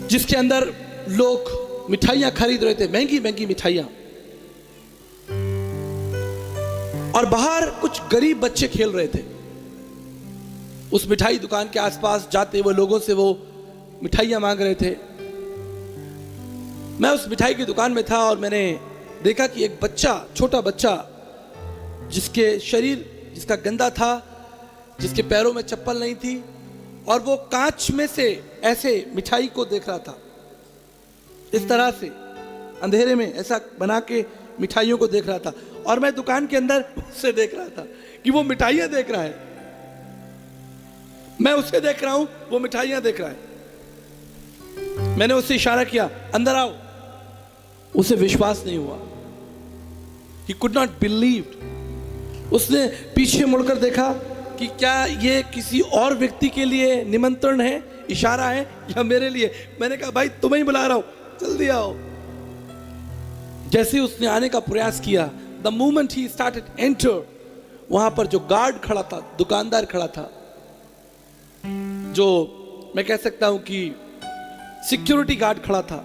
जिसके अंदर लोग मिठाइयां खरीद रहे थे, महंगी महंगी मिठाइयां। और बाहर कुछ गरीब बच्चे खेल रहे थे। उस मिठाई दुकान के आसपास जाते हुए लोगों से वो मिठाइयां मांग रहे थे। मैं उस मिठाई की दुकान में था और मैंने देखा कि एक बच्चा, छोटा बच्चा, जिसके शरीर, जिसका गंदा था, जिसके पैरों में चप्पल नहीं थी, और वो कांच में से ऐसे मिठाई को देख रहा था, इस तरह से अंधेरे में ऐसा बना के मिठाइयों को देख रहा था। और मैं दुकान के अंदर उससे देख रहा था कि वो मिठाइयां देख रहा है, मैं उसे देख रहा हूं, वो मिठाइयां देख रहा है। मैंने उससे इशारा किया, अंदर आओ। उसे विश्वास नहीं हुआ, He could not believe। उसने पीछे मुड़कर देखा कि क्या ये किसी और व्यक्ति के लिए निमंत्रण है, इशारा है, या मेरे लिए। मैंने कहा भाई तुम्हें ही बुला रहा हूं, जल्दी आओ। जैसे उसने आने का प्रयास किया, the moment he started enter, वहां पर जो गार्ड खड़ा था, दुकानदार खड़ा था, जो मैं कह सकता हूं कि सिक्योरिटी गार्ड खड़ा था,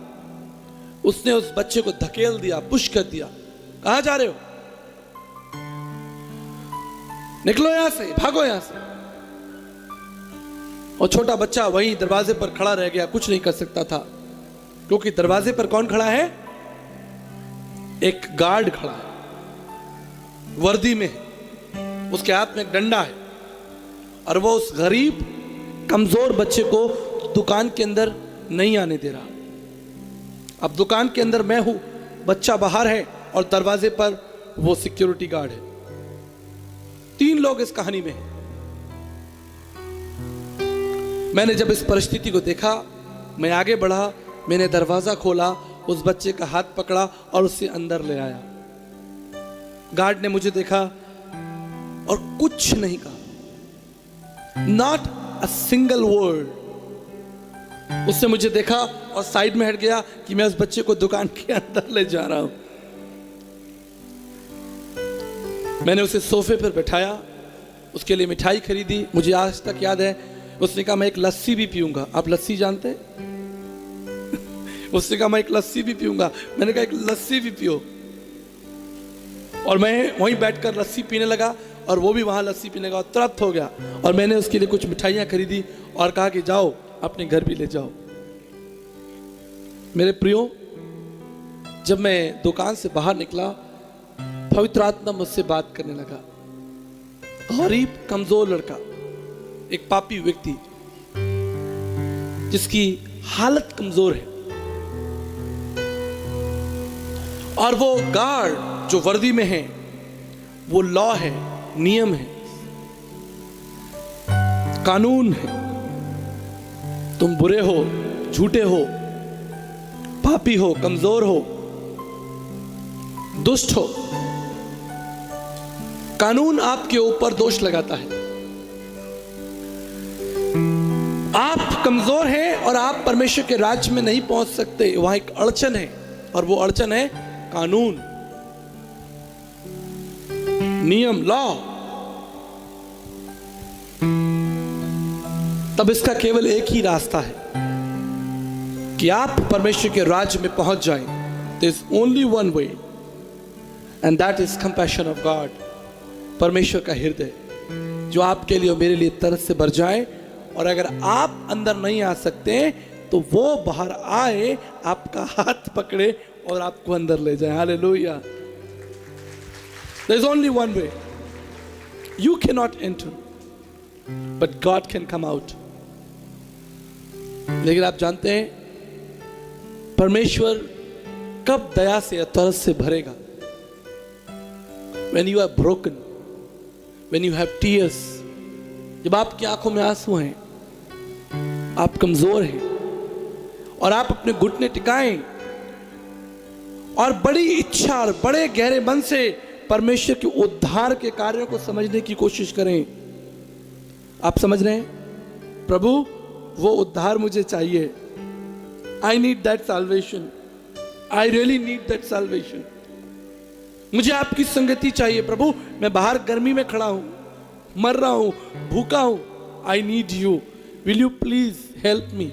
उसने उस बच्चे को धकेल दिया, पुश कर दिया। कहां जा रहे हो, निकलो यहां से, भागो यहां से। और छोटा बच्चा वहीं दरवाजे पर खड़ा रह गया, कुछ नहीं कर सकता था, क्योंकि दरवाजे पर कौन खड़ा है? एक गार्ड खड़ा है, वर्दी में, उसके हाथ में एक डंडा है, और वो उस गरीब कमजोर बच्चे को दुकान के अंदर नहीं आने दे रहा। अब दुकान के अंदर मैं हूं, बच्चा बाहर है, और दरवाजे पर वो सिक्योरिटी गार्ड है। लोग इस कहानी में हैं। मैंने जब इस परिस्थिति को देखा, मैं आगे बढ़ा, मैंने दरवाजा खोला, उस बच्चे का हाथ पकड़ा और उसे अंदर ले आया। गार्ड ने मुझे देखा और कुछ नहीं कहा, नॉट अ सिंगल वर्ड। उसने मुझे देखा और साइड में हट गया कि मैं उस बच्चे को दुकान के अंदर ले जा रहा हूं। मैंने उसे सोफे पर बैठाया, उसके लिए मिठाई खरीदी। मुझे आज तक याद है, उसने कहा मैं एक लस्सी भी पीऊंगा। आप लस्सी जानते हैं? उसने कहा मैं एक लस्सी भी पीऊंगा। मैंने कहा एक लस्सी भी पियो। और मैं वहीं बैठकर लस्सी पीने लगा और वो भी वहां लस्सी पीने का तुरंत हो गया। और मैंने उसके लिए कुछ मिठाइयां खरीदी और कहा कि जाओ अपने घर भी ले जाओ। मेरे प्रियो, जब मैं दुकान से बाहर निकला, पवित्र आत्मा मुझसे बात करने लगा। गरीब कमजोर लड़का, एक पापी व्यक्ति जिसकी हालत कमजोर है, और वो गार्ड जो वर्दी में है, वो लॉ है, नियम है, कानून है। तुम बुरे हो, झूठे हो, पापी हो, कमजोर हो, दुष्ट हो, कानून आपके ऊपर दोष लगाता है। आप कमजोर हैं और आप परमेश्वर के राज्य में नहीं पहुंच सकते। वहां एक अड़चन है और वो अड़चन है कानून, नियम, लॉ। तब इसका केवल एक ही रास्ता है कि आप परमेश्वर के राज्य में पहुंच जाएं। There is only one way, and that is compassion of God. परमेश्वर का हृदय जो आपके लिए और मेरे लिए तरस से भर जाए। और अगर आप अंदर नहीं आ सकते तो वो बाहर आए, आपका हाथ पकड़े और आपको अंदर ले जाए। Hallelujah. There is only one way. You cannot enter, but God can come out. लेकिन आप जानते हैं परमेश्वर कब दया से, तरस से भरेगा? When you are broken, when you have tears, जब आपकी आंखों में आंसू हैं, आप कमजोर हैं और आप अपने घुटने टिकाएं और बड़ी इच्छा और बड़े गहरे मन से परमेश्वर के उद्धार के कार्यों को समझने की कोशिश करें। आप समझ रहे हैं? प्रभु, वो उद्धार मुझे चाहिए। I need that salvation. I really need that salvation. मुझे आपकी संगति चाहिए प्रभु। मैं बाहर गर्मी में खड़ा हूं, मर रहा हूं, भूखा हूं। I need you. Will you please help me?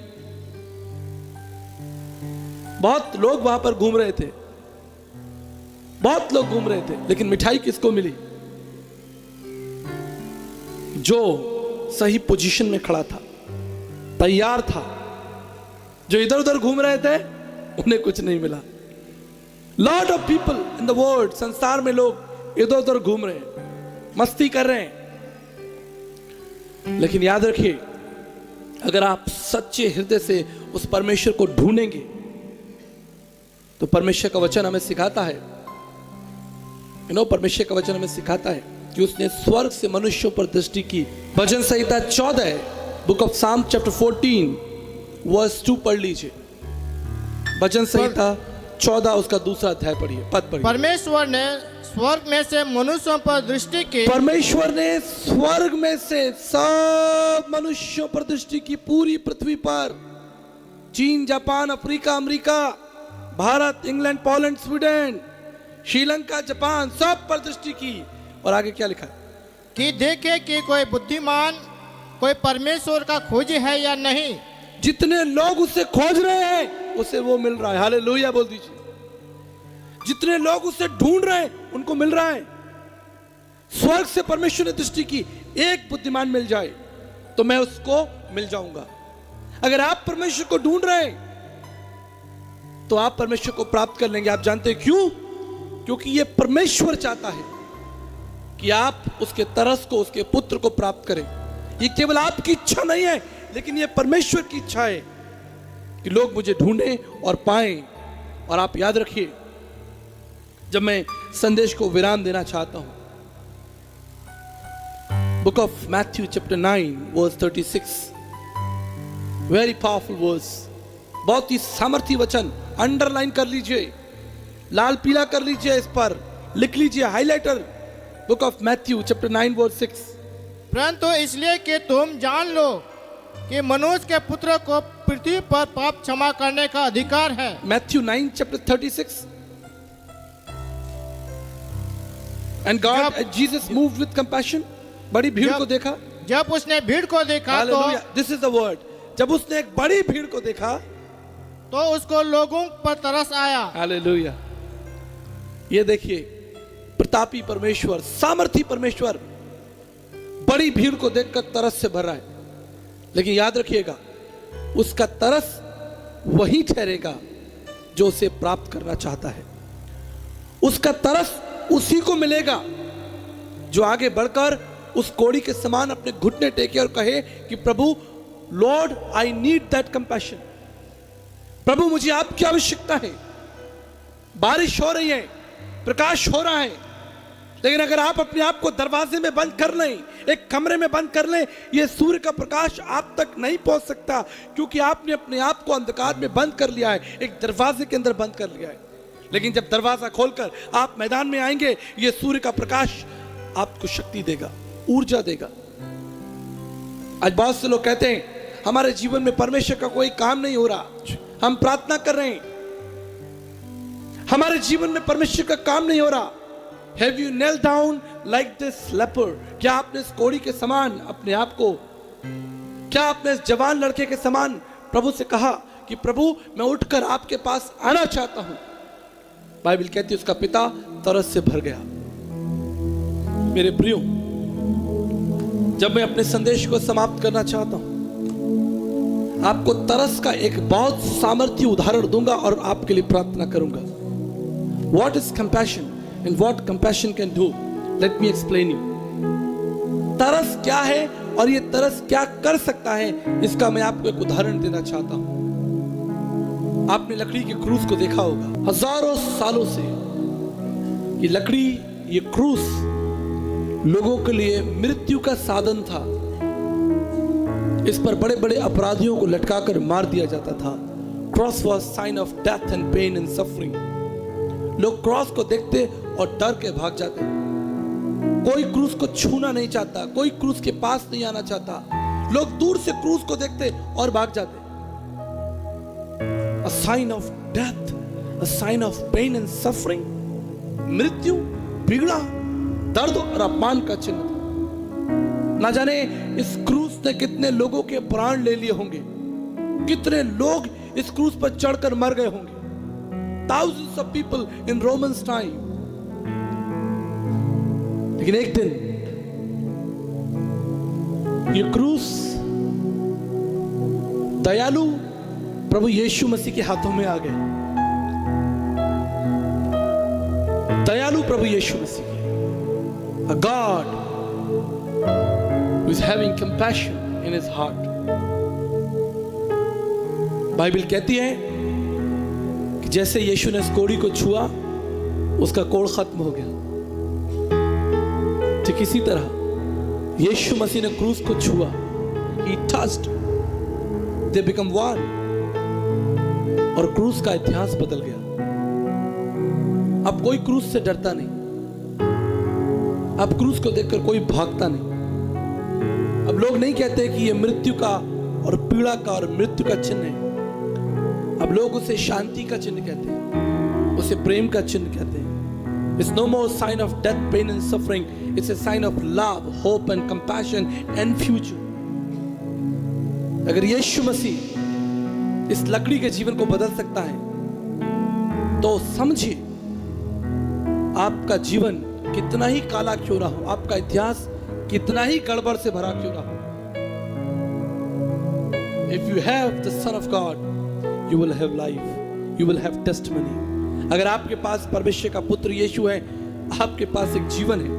बहुत लोग वहां पर घूम रहे थे, बहुत लोग घूम रहे थे, लेकिन मिठाई किसको मिली? जो सही पोजीशन में खड़ा था, तैयार था। जो इधर उधर घूम रहे थे उन्हें कुछ नहीं मिला। Lot of people in the world, संसार में लोग इधर उधर घूम रहे हैं, मस्ती कर रहे हैं। लेकिन याद रखिए, अगर आप सच्चे हृदय से उस परमेश्वर को ढूंढेंगे तो परमेश्वर का वचन हमें सिखाता है, परमेश्वर का वचन हमें सिखाता है कि उसने स्वर्ग से मनुष्यों पर दृष्टि की। भजन संहिता 14, बुक ऑफ साम चैप्टर 14 वर्स 2 पढ़ लीजिए। भजन संहिता 14 उसका दूसरा अध्याय पढ़िए, पद पढ़िए। परमेश्वर ने स्वर्ग में से मनुष्यों पर दृष्टि की। परमेश्वर ने स्वर्ग में से सब मनुष्यों पर दृष्टि की, पूरी पृथ्वी पर। चीन, Japan, Africa, America, Bharat, England, Poland, Sweden, Sri Lanka, Japan, सब पर दृष्टि की। और आगे क्या लिखा? कि देखे कि कोई बुद्धिमान, कोई परमेश्वर का खोजी है या नहीं। जितने लोग उसे खोज रहे हैं उसे वो मिल रहा है। हालेलुया बोल दीजिए। जितने लोग उसे ढूंढ रहे हैं उनको मिल रहा है। स्वर्ग से परमेश्वर ने दृष्टि की, एक बुद्धिमान मिल जाए तो मैं उसको मिल जाऊंगा। अगर आप परमेश्वर को ढूंढ रहे हैं तो आप परमेश्वर को प्राप्त कर लेंगे। आप जानते हैं क्यों? क्योंकि ये परमेश्वर चाहता है कि आप उसके तरस को, उसके पुत्र को प्राप्त करें। ये केवल आपकी इच्छा नहीं है, लेकिन ये परमेश्वर की इच्छा है कि लोग मुझे ढूंढें और पाएं। और आप याद रखिए, जब मैं संदेश को विराम देना चाहता हूं Book of Matthew chapter 9 verse 36. Very powerful verse. बहुत ही सामर्थी वचन, अंडरलाइन कर लीजिए, लाल पीला कर लीजिए, इस पर लिख लीजिए, highlighter. Book of Matthew chapter 9 verse 6. परंतु इसलिए कि तुम जान लो कि मनुष्य के पुत्र को पृथ्वी पर पाप क्षमा करने का अधिकार है. Matthew 9 chapter 36. And God, Jesus moved with compassion. बड़ी भीड़ को देखा. जब उसने भीड़ को देखा तो This is the word. जब उसने एक बड़ी भीड़ को देखा तो उसको लोगों पर तरस आया. हालेलुया. ये देखिए, प्रतापी परमेश्वर, सामर्थी परमेश्वर बड़ी भीड़ को देखकर तरस से भर रहा है. लेकिन याद रखिएगा, उसका तरस वही ठहरेगा जो उसे प्राप्त करना चाहता है. उसका तरस उसी को मिलेगा जो आगे बढ़कर उस कोड़ी के समान अपने घुटने टेके और कहे कि प्रभु, lord, I need that compassion. प्रभु, मुझे आपकी आवश्यकता है. बारिश हो रही है, प्रकाश हो रहा है, लेकिन अगर आप अपने आप को दरवाजे में बंद कर लें, एक कमरे में बंद कर लें, यह सूर्य का प्रकाश आप तक नहीं पहुंच सकता, क्योंकि आपने अपने आप को अंधकार में बंद कर लिया है, एक दरवाजे के अंदर बंद कर लिया है. लेकिन जब दरवाजा खोलकर आप मैदान में आएंगे, यह सूर्य का प्रकाश आपको शक्ति देगा, ऊर्जा देगा. आज बहुत से लोग कहते हैं हमारे जीवन में परमेश्वर का कोई काम नहीं हो रहा, हम प्रार्थना कर रहे हैं, हमारे जीवन में परमेश्वर का काम नहीं हो रहा. Have you knelt down like this leper? क्या आपने इस कोड़ी के समान अपने आप को, क्या आपने इस जवान लड़के के समान प्रभु से कहा कि प्रभु, मैं उठकर आपके पास आना चाहता हूं? बाइबल कहती है उसका पिता तरस से भर गया. मेरे प्रियो, जब मैं अपने संदेश को समाप्त करना चाहता हूं, आपको तरस का एक बहुत सामर्थ्य उदाहरण दूंगा और आपके लिए प्रार्थना करूंगा. What is compassion and what compassion can do? Let me explain you. तरस क्या है और ये तरस क्या कर सकता है, इसका मैं आपको एक उदाहरण देना चाहता हूं. आपने लकड़ी के क्रूस को देखा होगा. हजारों सालों से ये लकड़ी, ये क्रूस लोगों के लिए मृत्यु का साधन था. इस पर बड़े बड़े अपराधियों को लटकाकर मार दिया जाता था. Cross was sign of death and pain and suffering. लोग क्रॉस को देखते और डर के भाग जाते. कोई क्रूस को छूना नहीं चाहता, कोई क्रूस के पास नहीं आना चाहता. लोग दूर से क्रूस को देखते और भाग जाते. A sign of death, a sign of pain and suffering. मृत्यु, पीड़ा, दर्द और अपमान का चिन्ह था. ना जाने इस क्रूस ने कितने लोगों के प्राण ले लिए होंगे, कितने लोग इस क्रूस पर चढ़कर मर गए होंगे. Thousands of people in Romans time. लेकिन एक दिन ये क्रूस दयालु प्रभु यीशु मसीह के हाथों में आ गए. दयालु प्रभु यीशु मसीह, a God who is having compassion in his heart. Bible कहती है कि जैसे यीशु ने इस कोड़ी को छुआ, उसका कोड़ खत्म हो गया. ठीक इसी तरह यीशु मसीह ने क्रूस को छुआ. He touched, they become one. और क्रूस का इतिहास बदल गया. अब कोई क्रूस से डरता नहीं. अब क्रूस को देखकर कोई भागता नहीं. अब लोग नहीं कहते कि यह मृत्यु का और पीड़ा का और मृत्यु का चिन्ह है. अब लोग उसे शांति का चिन्ह कहते हैं, उसे प्रेम का चिन्ह कहते हैं. It's no more sign of death, pain and suffering. It's a sign of love, hope and compassion and future. अगर यीशु मसीह इस लकड़ी के जीवन को बदल सकता है, तो समझिए आपका जीवन कितना ही काला क्यों ना हो, आपका इतिहास कितना ही गड़बड़ से भरा क्यों ना हो. If you have the Son of God, you will have life, you will have testimony. अगर आपके पास परमेश्वर का पुत्र यीशु है, आपके पास एक जीवन है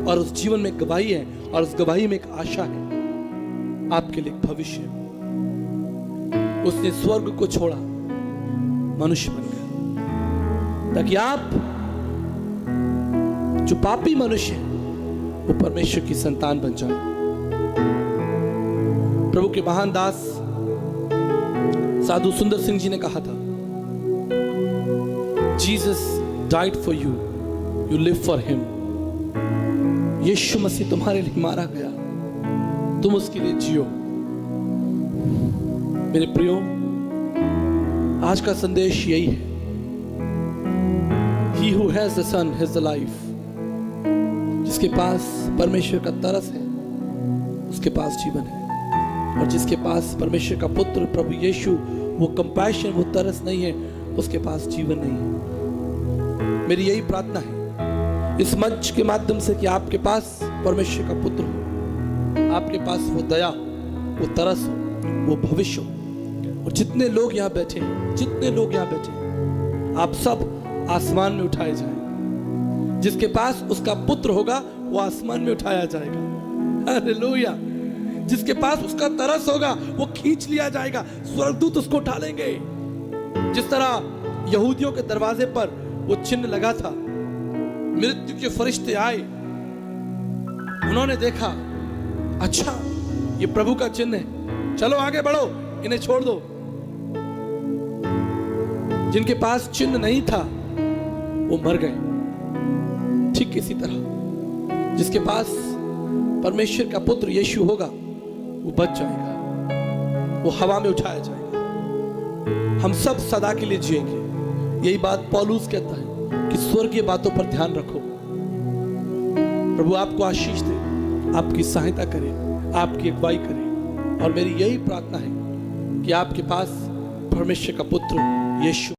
और उस जीवन में गवाही है और उस गवाही में एक आशा है, आपके लिए एक भविष्य है. उसने स्वर्ग को छोड़ा, मनुष्य बन गया, ताकि आप जो पापी मनुष्य हैं वो परमेश्वर की संतान बन जाए। प्रभु के महान दास साधु सुंदर सिंह जी ने कहा था, Jesus died for you, you live for him. यीशु मसीह तुम्हारे लिए मारा गया, तुम उसके लिए जियो। मेरे प्रियो, आज का संदेश यही है, He who has the Son has the life। जिसके पास परमेश्वर का तरस है उसके पास जीवन है, और जिसके पास परमेश्वर का पुत्र प्रभु यीशु वो कंपैशन, वो तरस नहीं है, उसके पास जीवन नहीं है। मेरी यही प्रार्थना है इस मंच के माध्यम से कि आपके पास परमेश्वर का पुत्र हो, आपके पास वो दया, वो तरस हो, वो भविष्य हो। और जितने लोग यहाँ बैठे हैं, जितने लोग यहाँ बैठे हैं, आप सब आसमान में उठाए जाएंगे। जिसके पास उसका पुत्र होगा वो आसमान में उठाया जाएगा। हालेलुया। जिसके पास उसका तरस होगा वो खींच लिया जाएगा, स्वर्गदूत उसको उठा लेंगे। जिस तरह यहूदियों के दरवाजे पर वो चिन्ह लगा था, मृत्यु के फरिश्ते आए, उन्होंने देखा, अच्छा ये प्रभु का चिन्ह है, चलो आगे बढ़ो, इन्हें छोड़ दो। जिनके पास चिन्ह नहीं था वो मर गए। ठीक इसी तरह जिसके पास परमेश्वर का पुत्र यीशु होगा वो बच जाएगा, वो हवा में उठाया जाएगा। हम सब सदा के लिए जिएंगे। यही बात पौलुस कहता है कि स्वर्गीय बातों पर ध्यान रखो। प्रभु आपको आशीष दे, आपकी सहायता करे, आपकी अगुवाई करे। और मेरी यही प्रार्थना है कि आपके पास परमेश्वर का पुत्र यीशु